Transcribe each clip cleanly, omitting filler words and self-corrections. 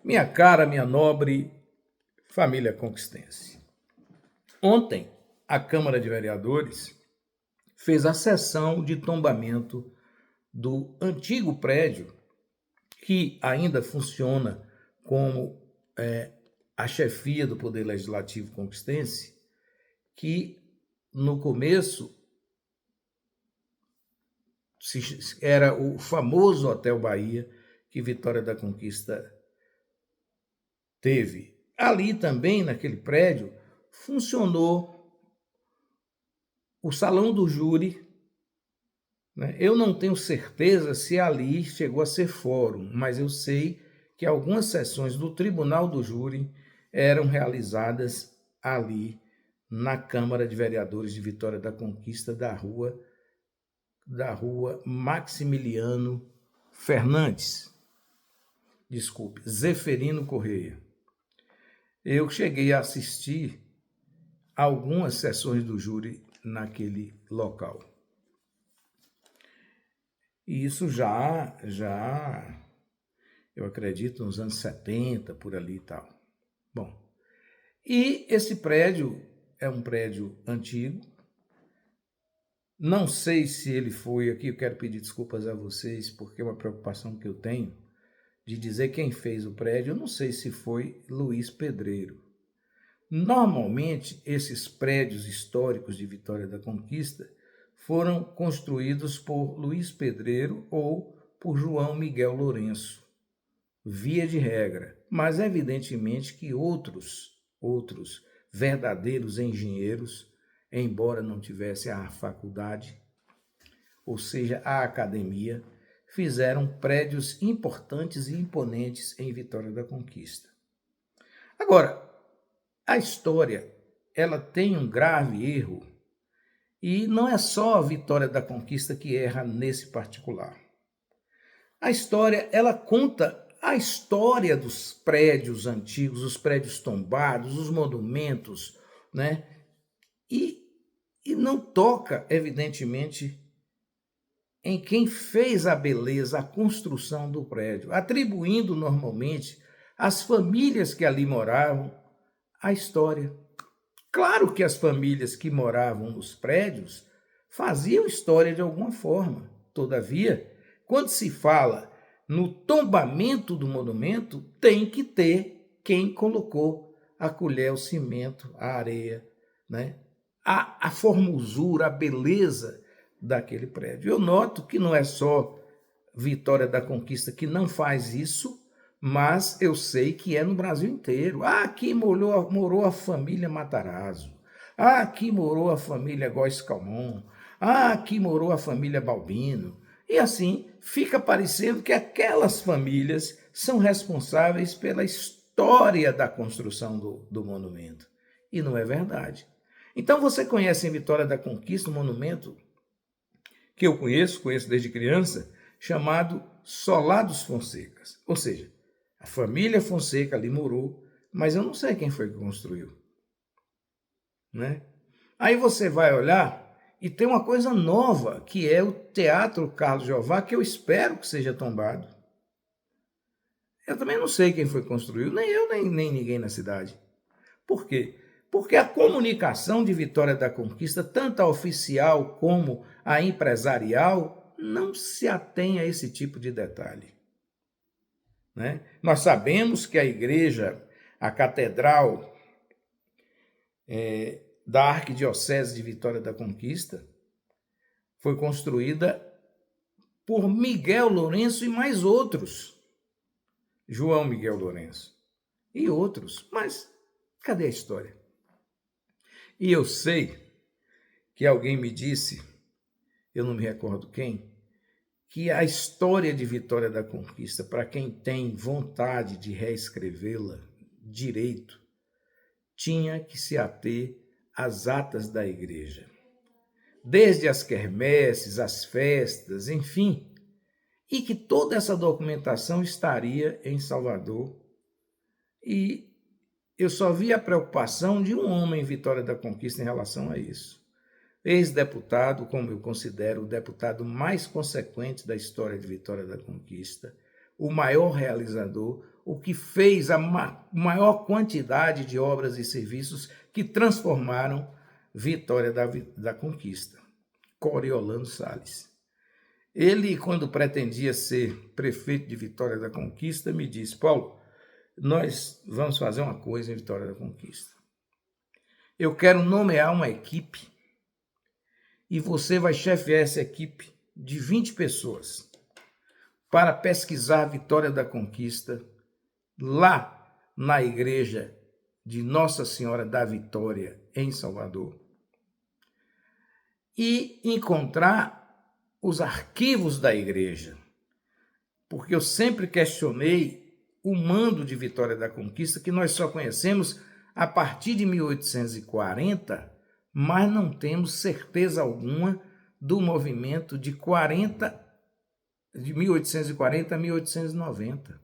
Minha cara, minha nobre família conquistense. Ontem, a Câmara de Vereadores fez a sessão de tombamento do antigo prédio que ainda funciona como a chefia do Poder Legislativo conquistense, que no começo era o famoso Hotel Bahia, que Vitória da Conquista teve. Ali também, naquele prédio, funcionou o Salão do Júri, né? Eu não tenho certeza se ali chegou a ser fórum, mas eu sei que algumas sessões do Tribunal do Júri eram realizadas ali na Câmara de Vereadores de Vitória da Conquista da rua Maximiliano Fernandes. Desculpe, Zeferino Correia. Eu cheguei a assistir algumas sessões do júri naquele local. E isso já, eu acredito, nos anos 70, por ali e tal. Bom, e esse prédio é um prédio antigo. Não sei se ele foi aqui, eu quero pedir desculpas a vocês, porque é uma preocupação que eu tenho de dizer quem fez o prédio. Eu não sei se foi Luiz Pedreiro. Normalmente, esses prédios históricos de Vitória da Conquista foram construídos por Luiz Pedreiro ou por João Miguel Lourenço, via de regra. Mas, evidentemente, que outros verdadeiros engenheiros, embora não tivessem a faculdade, ou seja, a academia, fizeram prédios importantes e imponentes em Vitória da Conquista. Agora, a história, ela tem um grave erro, e não é só a Vitória da Conquista que erra nesse particular. A história, ela conta a história dos prédios antigos, os prédios tombados, os monumentos, né? E não toca, evidentemente, em quem fez a beleza, a construção do prédio, atribuindo normalmente às famílias que ali moravam a história. Claro que as famílias que moravam nos prédios faziam história de alguma forma. Todavia, quando se fala no tombamento do monumento, tem que ter quem colocou a colher, o cimento, a areia, né? A formosura, a beleza daquele prédio. Eu noto que não é só Vitória da Conquista que não faz isso, mas eu sei que é no Brasil inteiro. Aqui morou a família Matarazzo. Aqui morou a família Góes Calmon. Aqui morou a família Balbino. E assim fica parecendo que aquelas famílias são responsáveis pela história da construção do monumento. E não é verdade. Então você conhece em Vitória da Conquista um monumento que eu conheço desde criança, chamado Solar dos Fonsecas. Ou seja, a família Fonseca ali morou, mas eu não sei quem foi que construiu, né? Aí você vai olhar e tem uma coisa nova, que é o Teatro Carlos Jová, que eu espero que seja tombado. Eu também não sei quem foi que construiu, nem eu, nem ninguém na cidade. Por quê? Porque a comunicação de Vitória da Conquista, tanto a oficial como a empresarial, não se atém a esse tipo de detalhe, né? Nós sabemos que a igreja, a catedral da Arquidiocese de Vitória da Conquista, foi construída por Miguel Lourenço e mais outros. João Miguel Lourenço e outros. Mas cadê a história? E eu sei que alguém me disse, eu não me recordo quem, que a história de Vitória da Conquista, para quem tem vontade de reescrevê-la direito, tinha que se ater às atas da igreja. Desde as quermesses, as festas, enfim, e que toda essa documentação estaria em Salvador. E eu só vi a preocupação de um homem em Vitória da Conquista em relação a isso. Ex-deputado, como eu considero o deputado mais consequente da história de Vitória da Conquista, o maior realizador, o que fez a maior quantidade de obras e serviços que transformaram Vitória da Conquista, Coriolano Salles. Ele, quando pretendia ser prefeito de Vitória da Conquista, me disse: Paulo, nós vamos fazer uma coisa em Vitória da Conquista. Eu quero nomear uma equipe e você vai chefiar essa equipe de 20 pessoas para pesquisar a Vitória da Conquista lá na igreja de Nossa Senhora da Vitória, em Salvador, e encontrar os arquivos da igreja, porque eu sempre questionei o mando de Vitória da Conquista, que nós só conhecemos a partir de 1840, mas não temos certeza alguma do movimento de 1840 a 1890.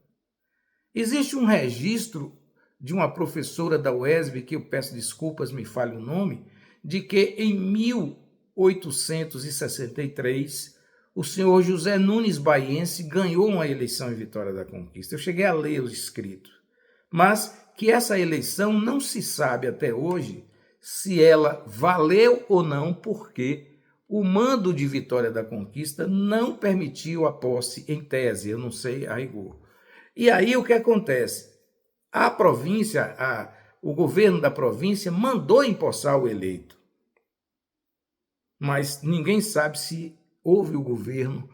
Existe um registro de uma professora da UESB, que eu peço desculpas, me falha o nome, de que em 1863 o senhor José Nunes Baiense ganhou uma eleição em Vitória da Conquista. Eu cheguei a ler os escritos, mas que essa eleição não se sabe até hoje se ela valeu ou não, porque o mando de Vitória da Conquista não permitiu a posse em tese, eu não sei a rigor. E aí o que acontece? A província, o governo da província mandou empossar o eleito, mas ninguém sabe se houve o governo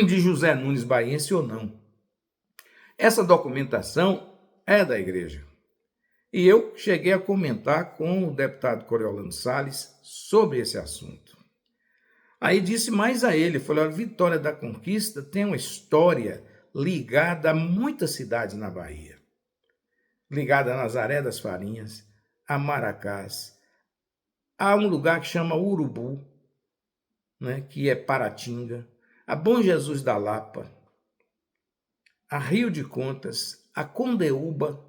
de José Nunes Baiense ou não. Essa documentação é da igreja. E eu cheguei a comentar com o deputado Coriolano Salles sobre esse assunto. Aí disse mais a ele, falei: olha, Vitória da Conquista tem uma história ligada a muitas cidades na Bahia. Ligada a Nazaré das Farinhas, a Maracás, a um lugar que chama Urubu, né, que é Paratinga, a Bom Jesus da Lapa, a Rio de Contas, a Condeúba,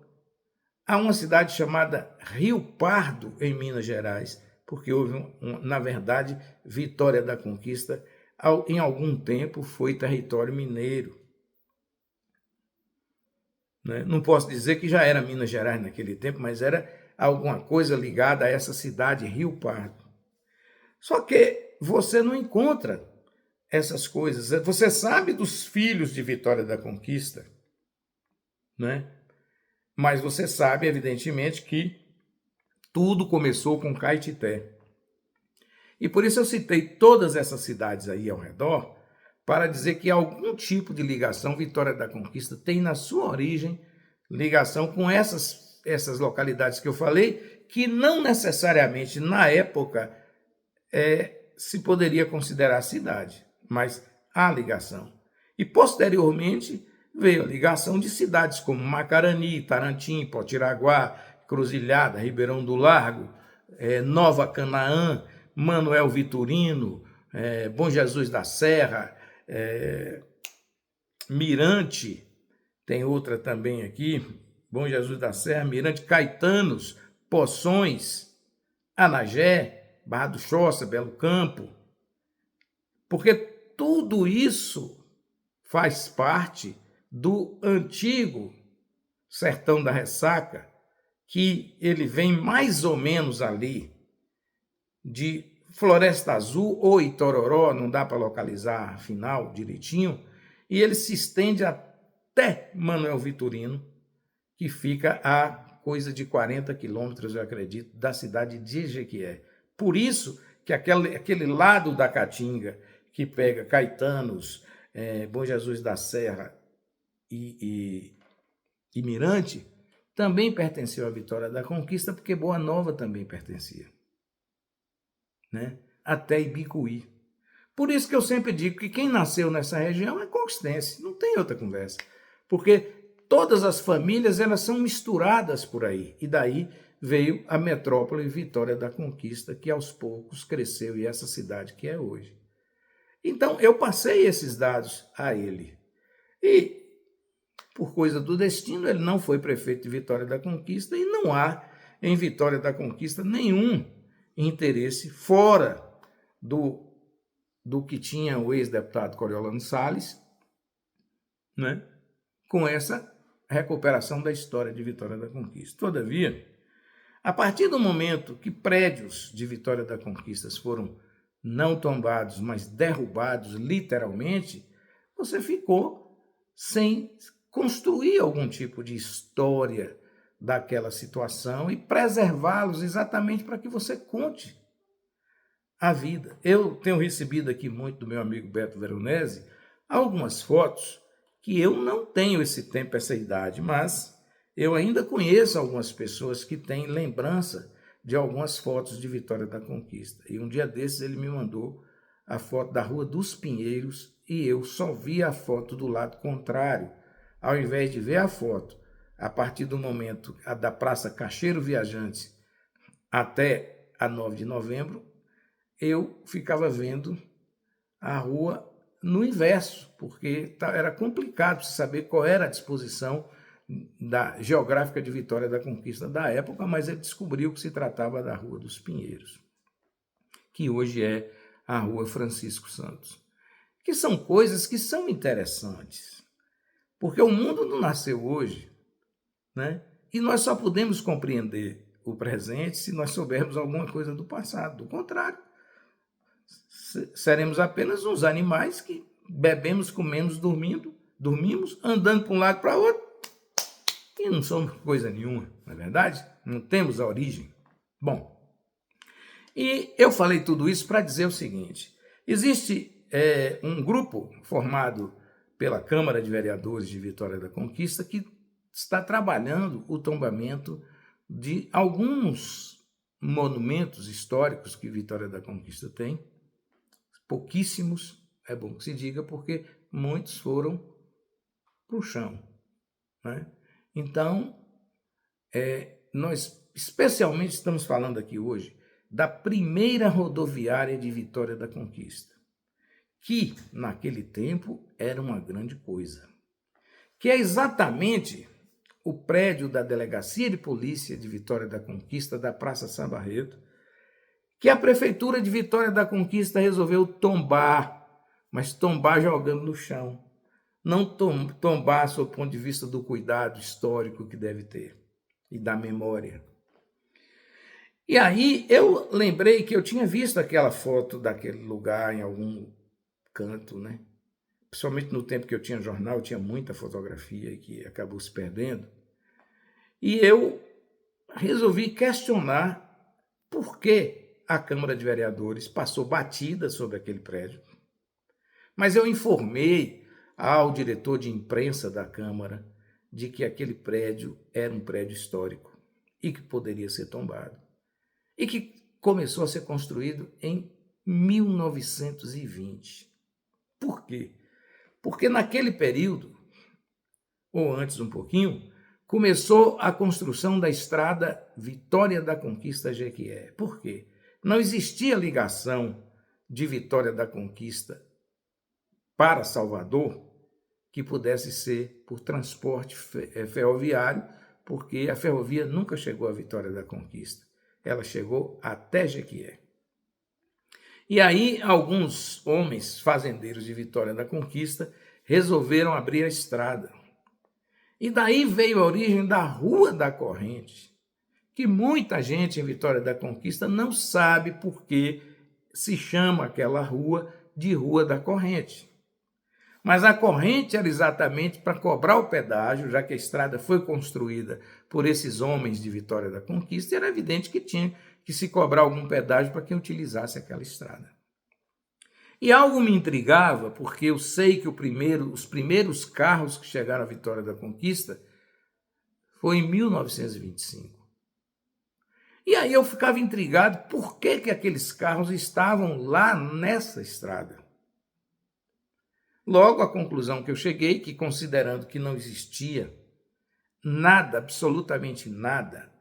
a uma cidade chamada Rio Pardo, em Minas Gerais, porque houve, na verdade, Vitória da Conquista, em algum tempo foi território mineiro. Não posso dizer que já era Minas Gerais naquele tempo, mas era alguma coisa ligada a essa cidade, Rio Pardo. Só que você não encontra essas coisas. Você sabe dos filhos de Vitória da Conquista, né? Mas você sabe, evidentemente, que tudo começou com Caetité. E por isso eu citei todas essas cidades aí ao redor, para dizer que algum tipo de ligação Vitória da Conquista tem na sua origem ligação com essas localidades que eu falei, que não necessariamente na época se poderia considerar cidade, mas há ligação. E posteriormente veio a ligação de cidades como Macarani, Tarantim, Potiraguá, Cruzilhada, Ribeirão do Largo, Nova Canaã, Manuel Vitorino, Bom Jesus da Serra, Mirante, tem outra também aqui, Bom Jesus da Serra, Mirante, Caetanos, Poções, Anagé, Barra do Choça, Belo Campo, porque tudo isso faz parte do antigo Sertão da Ressaca, que ele vem mais ou menos ali de Floresta Azul ou Itororó, não dá para localizar afinal direitinho, e ele se estende até Manuel Vitorino, que fica a coisa de 40 quilômetros, eu acredito, da cidade de Jequié. Por isso que aquele lado da Caatinga, que pega Caetanos, Bom Jesus da Serra e Mirante, também pertenceu à Vitória da Conquista, porque Boa Nova também pertencia, né? Até Ibicuí. Por isso que eu sempre digo que quem nasceu nessa região é conquistense, não tem outra conversa, porque todas as famílias elas são misturadas por aí, e daí veio a metrópole Vitória da Conquista, que aos poucos cresceu, e essa cidade que é hoje. Então, eu passei esses dados a ele. E, por coisa do destino, ele não foi prefeito de Vitória da Conquista, e não há em Vitória da Conquista nenhum interesse fora do que tinha o ex-deputado Coriolano Salles, né? com essa recuperação da história de Vitória da Conquista. Todavia, a partir do momento que prédios de Vitória da Conquista foram não tombados, mas derrubados literalmente, você ficou sem construir algum tipo de história daquela situação e preservá-los exatamente para que você conte a vida. Eu tenho recebido aqui muito do meu amigo Beto Veronese algumas fotos que eu não tenho esse tempo, essa idade, mas eu ainda conheço algumas pessoas que têm lembrança de algumas fotos de Vitória da Conquista. E um dia desses ele me mandou a foto da Rua dos Pinheiros e eu só vi a foto do lado contrário. Ao invés de ver a foto a partir do momento da Praça Cacheiro Viajantes até a 9 de novembro, eu ficava vendo a rua no inverso, porque era complicado saber qual era a disposição geográfica de Vitória da Conquista da época, mas ele descobriu que se tratava da Rua dos Pinheiros, que hoje é a Rua Francisco Santos. Que são coisas que são interessantes, porque o mundo não nasceu hoje, né? E nós só podemos compreender o presente se nós soubermos alguma coisa do passado. Do contrário, seremos apenas uns animais que bebemos, comemos, dormimos, andando para um lado para o outro, e não somos coisa nenhuma, não é verdade? Não temos a origem. Bom, e eu falei tudo isso para dizer o seguinte: existe um grupo formado pela Câmara de Vereadores de Vitória da Conquista que está trabalhando o tombamento de alguns monumentos históricos que Vitória da Conquista tem. Pouquíssimos, é bom que se diga, porque muitos foram para o chão, né? Então, nós especialmente estamos falando aqui hoje da primeira rodoviária de Vitória da Conquista, que naquele tempo era uma grande coisa, que é exatamente o prédio da Delegacia de Polícia de Vitória da Conquista, da Praça São Barreto, que a Prefeitura de Vitória da Conquista resolveu tombar, mas tombar jogando no chão. Não tombar sob o ponto de vista do cuidado histórico que deve ter e da memória. E aí eu lembrei que eu tinha visto aquela foto daquele lugar em algum canto, né? Principalmente no tempo que eu tinha jornal, eu tinha muita fotografia que acabou se perdendo. E eu resolvi questionar por que a Câmara de Vereadores passou batida sobre aquele prédio. Mas eu informei ao diretor de imprensa da Câmara de que aquele prédio era um prédio histórico e que poderia ser tombado. E que começou a ser construído em 1920. Por quê? Porque naquele período, ou antes um pouquinho, começou a construção da estrada Vitória da Conquista Jequié. Por quê? Não existia ligação de Vitória da Conquista para Salvador que pudesse ser por transporte ferroviário, porque a ferrovia nunca chegou à Vitória da Conquista. Ela chegou até Jequié. E aí alguns homens fazendeiros de Vitória da Conquista resolveram abrir a estrada. E daí veio a origem da Rua da Corrente, que muita gente em Vitória da Conquista não sabe por que se chama aquela rua de Rua da Corrente. Mas a corrente era exatamente para cobrar o pedágio, já que a estrada foi construída por esses homens de Vitória da Conquista, e era evidente que tinha que se cobrar algum pedágio para quem utilizasse aquela estrada. E algo me intrigava, porque eu sei que os primeiros carros que chegaram à Vitória da Conquista foi em 1925. E aí eu ficava intrigado por que aqueles carros estavam lá nessa estrada. Logo, a conclusão que eu cheguei, que considerando que não existia nada, absolutamente nada,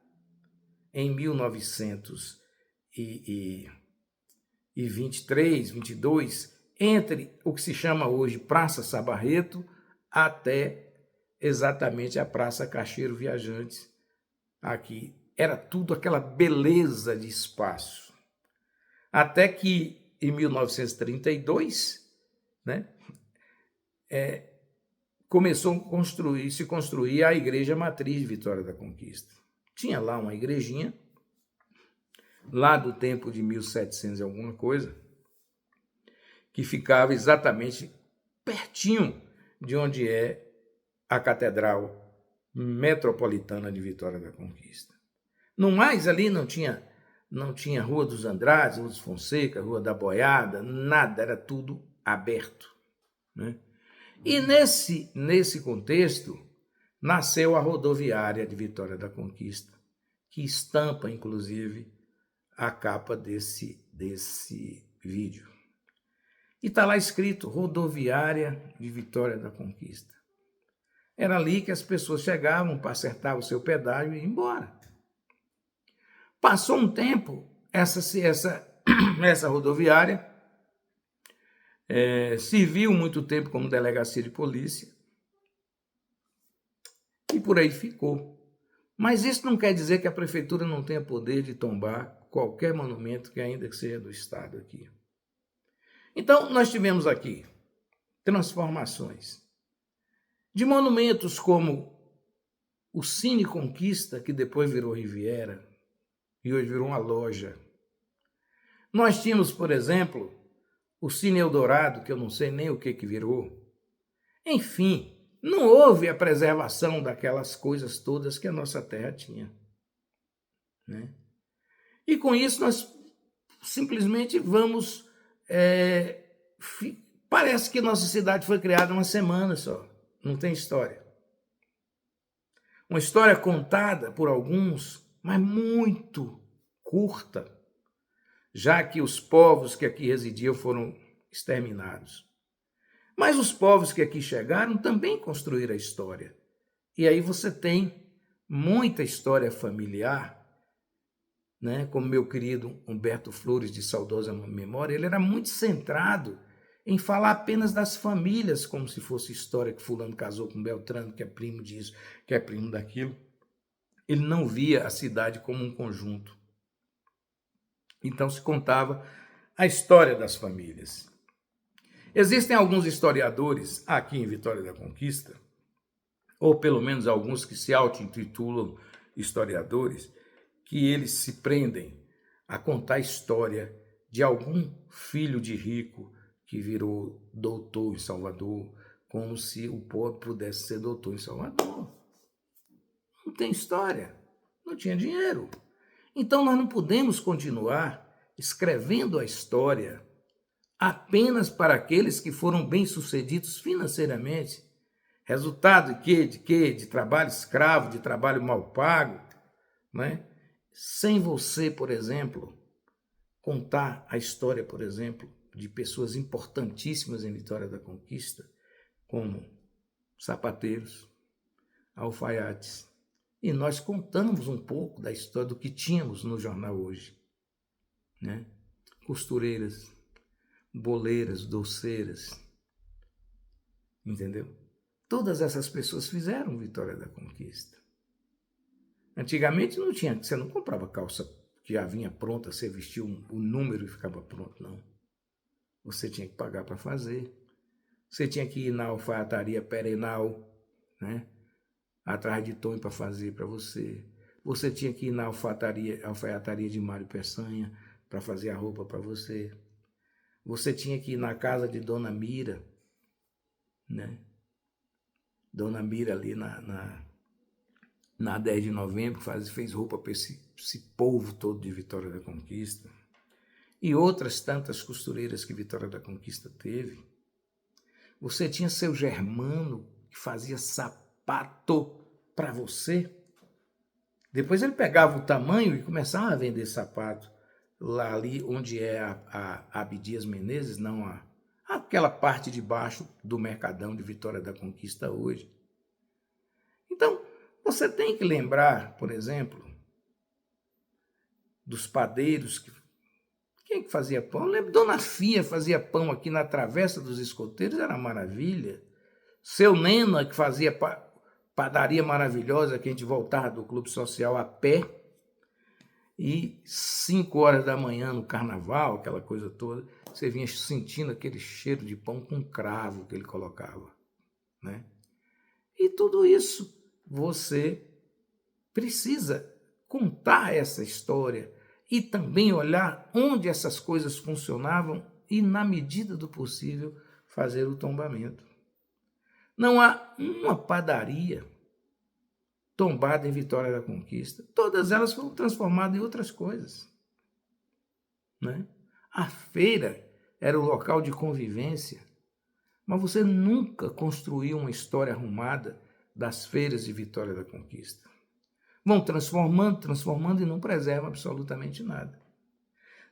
em 1923, 22, entre o que se chama hoje Praça Sá Barreto até exatamente a Praça Cacheiro Viajantes, aqui. Era tudo aquela beleza de espaço. Até que, em 1932, né, começou a se construir a igreja matriz de Vitória da Conquista. Tinha lá uma igrejinha, lá do tempo de 1700 e alguma coisa, que ficava exatamente pertinho de onde é a Catedral Metropolitana de Vitória da Conquista. No mais, ali não tinha Rua dos Andrades, Rua dos Fonseca, Rua da Boiada, nada, era tudo aberto, né? E nesse contexto, nasceu a rodoviária de Vitória da Conquista, que estampa, inclusive, a capa desse vídeo. E está lá escrito, rodoviária de Vitória da Conquista. Era ali que as pessoas chegavam para acertar o seu pedágio e ir embora. Passou um tempo, essa rodoviária serviu muito tempo como delegacia de polícia e por aí ficou. Mas isso não quer dizer que a prefeitura não tenha poder de tombar qualquer monumento que ainda que seja do Estado aqui. Então, nós tivemos aqui transformações de monumentos como o Cine Conquista, que depois virou Riviera e hoje virou uma loja. Nós tínhamos, por exemplo, o Cine Eldorado, que eu não sei nem o que virou. Enfim, não houve a preservação daquelas coisas todas que a nossa terra tinha, né? E com isso nós simplesmente vamos... parece que nossa cidade foi criada uma semana só, não tem história. Uma história contada por alguns, mas muito curta, já que os povos que aqui residiam foram exterminados. Mas os povos que aqui chegaram também construíram a história. E aí você tem muita história familiar, né? Como meu querido Humberto Flores, de saudosa memória, ele era muito centrado em falar apenas das famílias, como se fosse história que fulano casou com Beltrano, que é primo disso, que é primo daquilo. Ele não via a cidade como um conjunto. Então se contava a história das famílias. Existem alguns historiadores aqui em Vitória da Conquista, ou pelo menos alguns que se auto-intitulam historiadores, que eles se prendem a contar a história de algum filho de rico que virou doutor em Salvador, como se o pobre pudesse ser doutor em Salvador. Não tem história, não tinha dinheiro. Então nós não podemos continuar escrevendo a história apenas para aqueles que foram bem-sucedidos financeiramente, resultado de quê? De trabalho escravo, de trabalho mal pago, né? Sem você, por exemplo, contar a história, por exemplo, de pessoas importantíssimas em Vitória da Conquista, como sapateiros, alfaiates. E nós contamos um pouco da história do que tínhamos no jornal hoje, né? Costureiras, boleiras, doceiras, entendeu? Todas essas pessoas fizeram Vitória da Conquista. Antigamente não tinha, você não comprava calça que já vinha pronta, você vestia o número e ficava pronto, não. Você tinha que pagar para fazer. Você tinha que ir na alfaiataria Perenal, né? Atrás de Tonho para fazer para você. Você tinha que ir na alfaiataria de Mário Peçanha para fazer a roupa para você. Você tinha que ir na casa de Dona Mira, né? Dona Mira ali na 10 de novembro fez roupa para esse povo todo de Vitória da Conquista. E outras tantas costureiras que Vitória da Conquista teve. Você tinha seu Germano, que fazia sapato para você. Depois ele pegava o tamanho e começava a vender sapato. Lá ali onde é a Abdias Menezes, não aquela parte de baixo do Mercadão de Vitória da Conquista hoje. Então, você tem que lembrar, por exemplo, dos padeiros. Quem que fazia pão? Eu lembro, Dona Fia fazia pão aqui na Travessa dos Escoteiros, era maravilha. Seu Nena, que fazia padaria maravilhosa, que a gente voltava do Clube Social a pé. E 5 horas da manhã no carnaval, aquela coisa toda, você vinha sentindo aquele cheiro de pão com cravo que ele colocava, né? E tudo isso você precisa contar essa história e também olhar onde essas coisas funcionavam e, na medida do possível, fazer o tombamento. Não há uma padaria tombada em Vitória da Conquista. Todas elas foram transformadas em outras coisas, né? A feira era o local de convivência, mas você nunca construiu uma história arrumada das feiras de Vitória da Conquista. Vão transformando e não preservam absolutamente nada.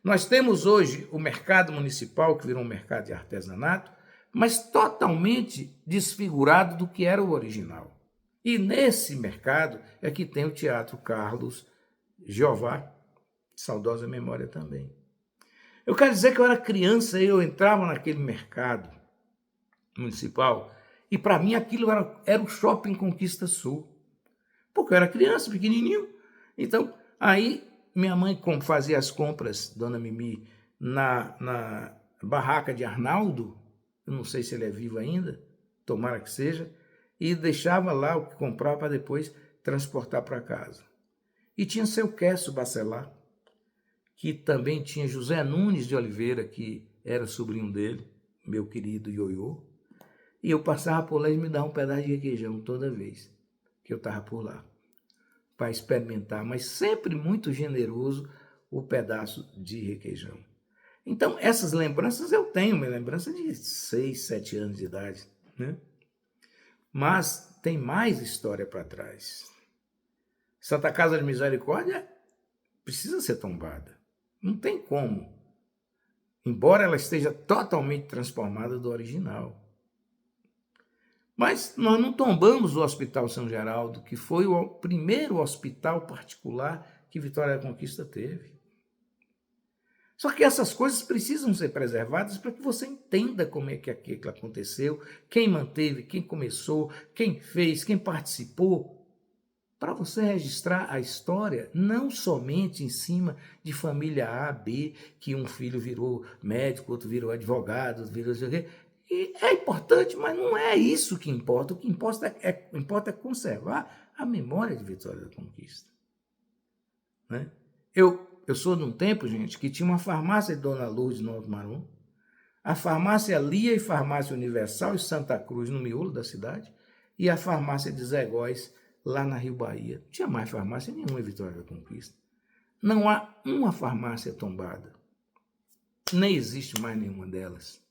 Nós temos hoje o mercado municipal, que virou um mercado de artesanato, mas totalmente desfigurado do que era o original. E nesse mercado é que tem o Teatro Carlos Jeová, saudosa memória também. Eu quero dizer que eu era criança e eu entrava naquele mercado municipal e para mim aquilo era o Shopping Conquista Sul. Porque eu era criança, pequenininho. Então, aí minha mãe, como fazia as compras, dona Mimi, na barraca de Arnaldo, eu não sei se ele é vivo ainda, tomara que seja, e deixava lá o que comprava para depois transportar para casa. E tinha seu Quécio Bacelar, que também tinha José Nunes de Oliveira, que era sobrinho dele, meu querido ioiô, e eu passava por lá e me dava um pedaço de requeijão toda vez que eu estava por lá, para experimentar, mas sempre muito generoso o pedaço de requeijão. Então, essas lembranças eu tenho, minha lembrança de 6, 7 anos de idade, né? Mas tem mais história para trás. Santa Casa de Misericórdia precisa ser tombada. Não tem como. Embora ela esteja totalmente transformada do original. Mas nós não tombamos o Hospital São Geraldo, que foi o primeiro hospital particular que Vitória da Conquista teve. Só que essas coisas precisam ser preservadas para que você entenda como é que aquilo aconteceu, quem manteve, quem começou, quem fez, quem participou, para você registrar a história não somente em cima de família A, B, que um filho virou médico, outro virou advogado, outro virou... E é importante, mas não é isso que importa. O que importa é conservar a memória de Vitória da Conquista, né? Eu sou de um tempo, gente, que tinha uma farmácia de Dona Lourdes no Alto Marum, a farmácia Lia e Farmácia Universal em Santa Cruz, no miolo da cidade, e a farmácia de Zé Góes, lá na Rio Bahia. Não tinha mais farmácia nenhuma em Vitória da Conquista. Não há uma farmácia tombada. Nem existe mais nenhuma delas,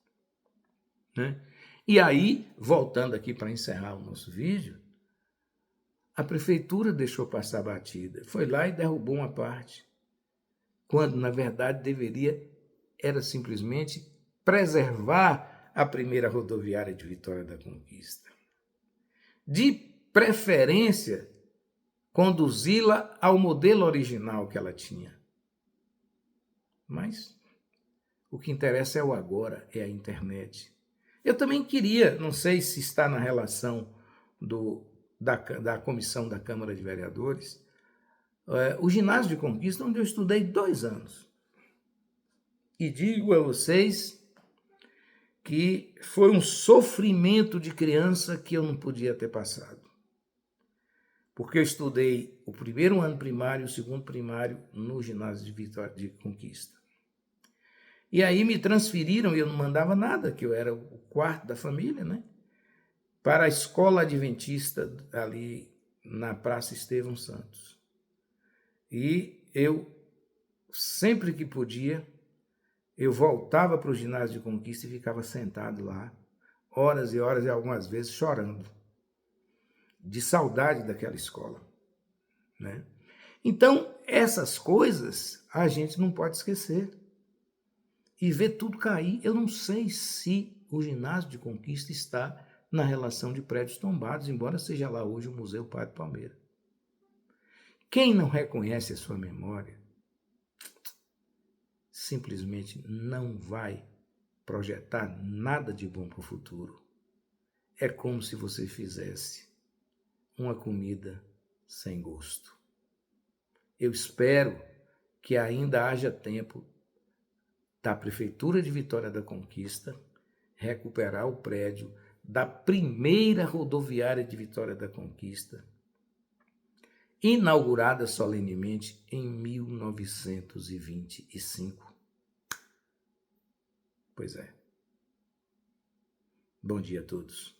né? E aí, voltando aqui para encerrar o nosso vídeo, a prefeitura deixou passar batida. Foi lá e derrubou uma parte, quando, na verdade, era simplesmente preservar a primeira rodoviária de Vitória da Conquista. De preferência, conduzi-la ao modelo original que ela tinha. Mas o que interessa é o agora, é a internet. Eu também queria, não sei se está na relação da comissão da Câmara de Vereadores, o ginásio de Conquista, onde eu estudei 2 anos. E digo a vocês que foi um sofrimento de criança que eu não podia ter passado. Porque eu estudei o primeiro ano primário e o segundo primário no ginásio de Vitória de Conquista. E aí me transferiram, e eu não mandava nada, que eu era o quarto da família, né? Para a escola adventista ali na Praça Estevão Santos. E eu, sempre que podia, eu voltava para o ginásio de Conquista e ficava sentado lá, horas e horas e algumas vezes chorando, de saudade daquela escola, né? Então, essas coisas a gente não pode esquecer. E ver tudo cair, eu não sei se o ginásio de Conquista está na relação de prédios tombados, embora seja lá hoje o Museu Padre Palmeira. Quem não reconhece a sua memória, simplesmente não vai projetar nada de bom para o futuro. É como se você fizesse uma comida sem gosto. Eu espero que ainda haja tempo da Prefeitura de Vitória da Conquista recuperar o prédio da primeira rodoviária de Vitória da Conquista, inaugurada solenemente em 1925. Pois é. Bom dia a todos.